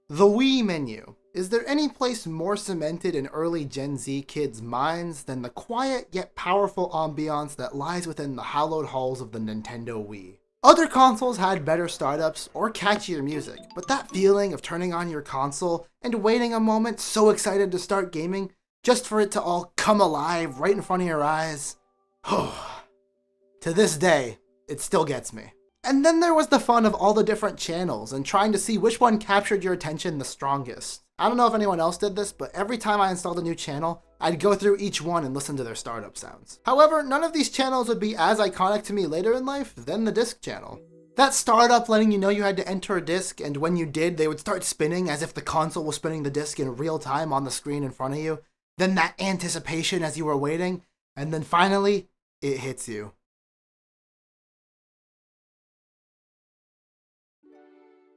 The Wii menu. Is there any place more cemented in early Gen Z kids' minds than the quiet yet powerful ambiance that lies within the hallowed halls of the Nintendo Wii? Other consoles had better startups or catchier music, but that feeling of turning on your console and waiting a moment so excited to start gaming, just for it to all come alive right in front of your eyes. To this day, it still gets me. And then there was the fun of all the different channels and trying to see which one captured your attention the strongest. I don't know if anyone else did this, but every time I installed a new channel, I'd go through each one and listen to their startup sounds. However, none of these channels would be as iconic to me later in life than the disc channel. That startup letting you know you had to enter a disc, and when you did, they would start spinning as if the console was spinning the disc in real time on the screen in front of you. Then that anticipation as you were waiting, and then finally, it hits you.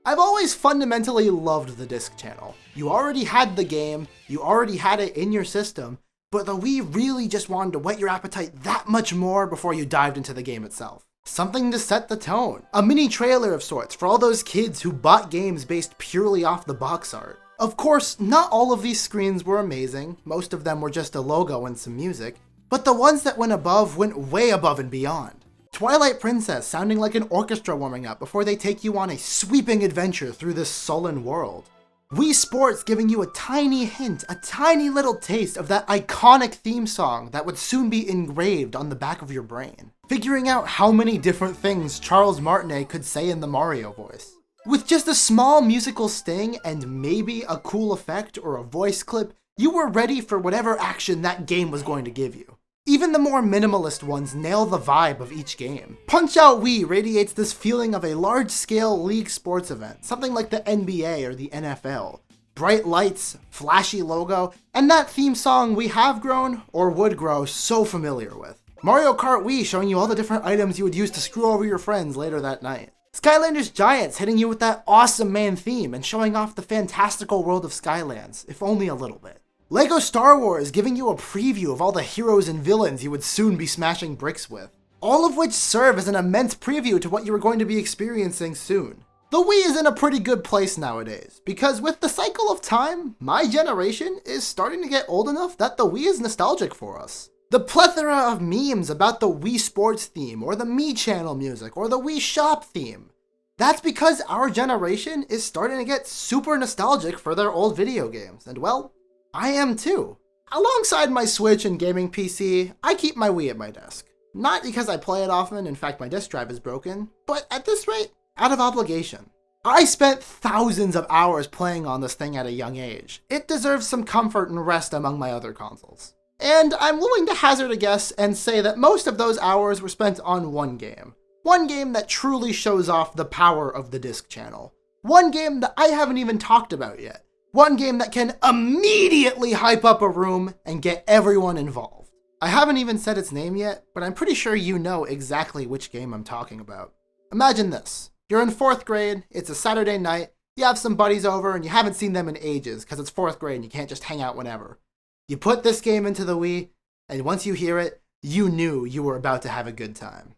I've always fundamentally loved the disc channel. You already had the game, you already had it in your system, but the Wii really just wanted to whet your appetite that much more before you dived into the game itself. Something to set the tone. A mini trailer of sorts for all those kids who bought games based purely off the box art. Of course, not all of these screens were amazing, most of them were just a logo and some music, but the ones that went above went way above and beyond. Twilight Princess sounding like an orchestra warming up before they take you on a sweeping adventure through this sullen world. Wii Sports giving you a tiny hint, a tiny little taste of that iconic theme song that would soon be engraved on the back of your brain. Figuring out how many different things Charles Martinet could say in the Mario voice. With just a small musical sting and maybe a cool effect or a voice clip, you were ready for whatever action that game was going to give you. Even the more minimalist ones nail the vibe of each game. Punch-Out Wii radiates this feeling of a large-scale league sports event, something like the NBA or the NFL. Bright lights, flashy logo, and that theme song we have grown, or would grow, so familiar with. Mario Kart Wii showing you all the different items you would use to screw over your friends later that night. Skylanders Giants hitting you with that awesome main theme and showing off the fantastical world of Skylands, if only a little bit. LEGO Star Wars giving you a preview of all the heroes and villains you would soon be smashing bricks with. All of which serve as an immense preview to what you are going to be experiencing soon. The Wii is in a pretty good place nowadays, because with the cycle of time, my generation is starting to get old enough that the Wii is nostalgic for us. The plethora of memes about the Wii Sports theme, or the Mii Channel music, or the Wii Shop theme. That's because our generation is starting to get super nostalgic for their old video games, and well, I am too. Alongside my Switch and gaming PC, I keep my Wii at my desk. Not because I play it often, in fact my disk drive is broken, but at this rate, out of obligation. I spent thousands of hours playing on this thing at a young age. It deserves some comfort and rest among my other consoles. And I'm willing to hazard a guess and say that most of those hours were spent on one game. One game that truly shows off the power of the disc channel. One game that I haven't even talked about yet. One game that can immediately hype up a room and get everyone involved. I haven't even said its name yet, but I'm pretty sure you know exactly which game I'm talking about. Imagine this. You're in 4th grade, it's a Saturday night, you have some buddies over and you haven't seen them in ages because it's 4th grade and you can't just hang out whenever. You put this game into the Wii, and once you hear it, you knew you were about to have a good time.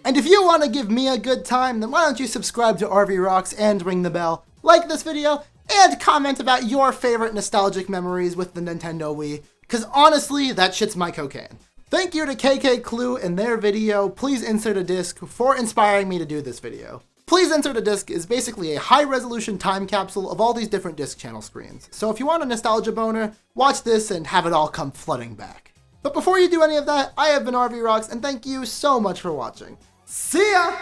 And if you want to give me a good time, then why don't you subscribe to RVRocks and ring the bell, like this video, and comment about your favorite nostalgic memories with the Nintendo Wii, because honestly, that shit's my cocaine. Thank you to kkclue and their video, Please Insert a Disc, for inspiring me to do this video. Please Insert a Disc is basically a high-resolution time capsule of all these different disc channel screens, so if you want a nostalgia boner, watch this and have it all come flooding back. But before you do any of that, I have been RVRocks, and thank you so much for watching. See ya!